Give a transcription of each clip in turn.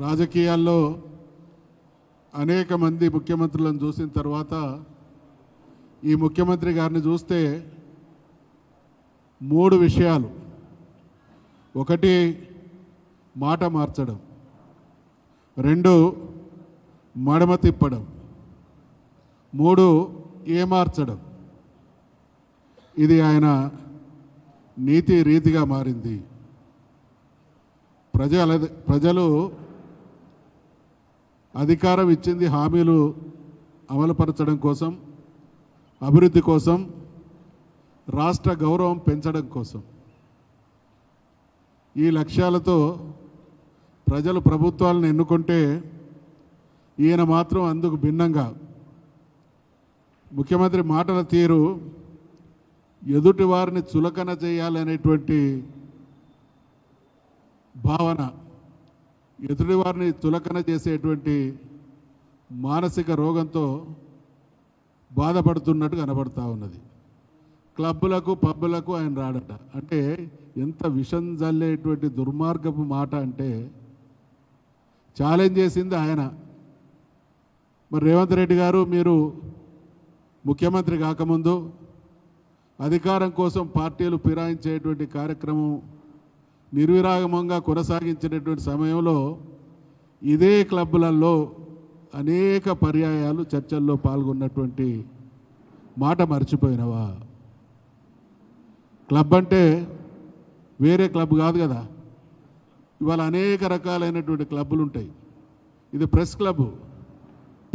రాజకీయాల్లో అనేక మంది ముఖ్యమంత్రులను చూసిన తర్వాత ఈ ముఖ్యమంత్రి గారిని చూస్తే 3 విషయాలు. ఒకటి, మాట మార్చడం. 2, మడమ తిప్పడం. 3, ఏమార్చడం. ఇది ఆయన నీతి రీతిగా మారింది. ప్రజలు అధికారం ఇచ్చింది హామీలు అమలుపరచడం కోసం, అభివృద్ధి కోసం, రాష్ట్ర గౌరవం పెంచడం కోసం. ఈ లక్ష్యాలతో ప్రజలు ప్రభుత్వాలను ఎన్నుకుంటే ఈయన మాత్రం అందుకు భిన్నంగా ముఖ్యమంత్రి మాటల తీరు ఎదుటి వారిని చులకన చేయాలనేటువంటి భావన, ఎదుటి వారిని చులకన చేసేటువంటి మానసిక రోగంతో బాధపడుతున్నట్టు కనబడతా ఉన్నది. క్లబ్బులకు పబ్బులకు ఆయన రాడట. అంటే ఎంత విషం జల్లేటువంటి దుర్మార్గపు మాట అంటే ఛాలెంజ్ చేసింది ఆయన. మరి రేవంత్ రెడ్డి గారు, మీరు ముఖ్యమంత్రి కాకముందు అధికారం కోసం పార్టీలు ఫిరాయించేటువంటి కార్యక్రమం నిర్విరాగమంగా కొనసాగించినటువంటి సమయంలో ఇదే క్లబ్బులలో అనేక పర్యాయాలు చర్చల్లో పాల్గొన్నటువంటి మాట మర్చిపోయినవా? క్లబ్ అంటే వేరే క్లబ్ కాదు కదా. ఇవాళ అనేక రకాలైనటువంటి క్లబ్బులు ఉంటాయి. ఇది ప్రెస్ క్లబ్.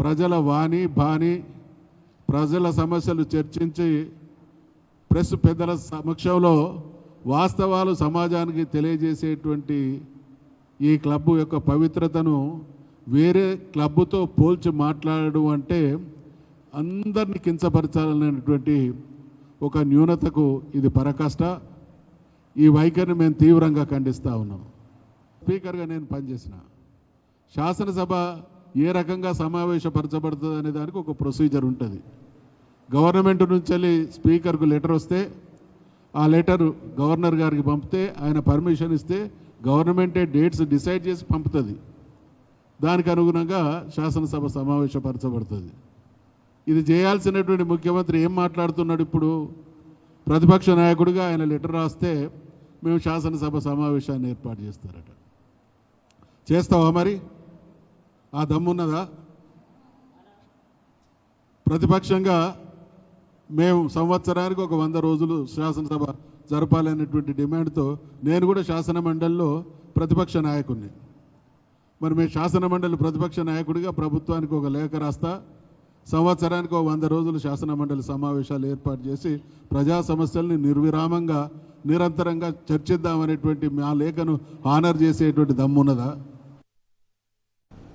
ప్రజల వాణి బాణి, ప్రజల సమస్యలు చర్చించి ప్రెస్ పెద్దల సమక్షంలో వాస్తవాలు సమాజానికి తెలియజేసేటువంటి ఈ క్లబ్బు యొక్క పవిత్రతను వేరే క్లబ్బుతో పోల్చి మాట్లాడడం అంటే అందరినీ కించపరచాలనేటువంటి ఒక న్యూనతకు ఇది పరాకాష్ట. ఈ వైఖరిని మేము తీవ్రంగా ఖండిస్తూ ఉన్నాం. స్పీకర్గా నేను పనిచేసిన శాసనసభ ఏ రకంగా సమావేశపరచబడుతుంది అనే దానికి ఒక ప్రొసీజర్ ఉంటుంది. గవర్నమెంట్ నుంచి వెళ్ళి స్పీకర్కు లెటర్ వస్తే ఆ లెటర్ గవర్నర్ గారికి పంపితే ఆయన పర్మిషన్ ఇస్తే గవర్నమెంటే డేట్స్ డిసైడ్ చేసి పంపుతుంది. దానికి అనుగుణంగా శాసనసభ సమావేశపరచబడుతుంది. ఇది చేయాల్సినటువంటి ముఖ్యమంత్రి ఏం మాట్లాడుతున్నాడు? ఇప్పుడు ప్రతిపక్ష నాయకుడిగా ఆయన లెటర్ రాస్తే మేము శాసనసభ సమావేశాన్ని ఏర్పాటు చేస్తారట. చేస్తావా? మరి ఆ దమ్మున్నదా? ప్రతిపక్షంగా మేము సంవత్సరానికి ఒక 100 రోజులు శాసనసభ జరపాలనేటువంటి డిమాండ్తో నేను కూడా శాసన మండలిలో ప్రతిపక్ష నాయకుడిని. మరి మేము శాసన మండలి ప్రతిపక్ష నాయకుడిగా ప్రభుత్వానికి ఒక లేఖ రాస్తా, సంవత్సరానికి ఒక 100 రోజులు శాసన మండలి సమావేశాలు ఏర్పాటు చేసి ప్రజా సమస్యల్ని నిర్విరామంగా నిరంతరంగా చర్చిద్దామనేటువంటి మా లేఖను ఆనర్ చేసేటువంటి దమ్మున్నదా?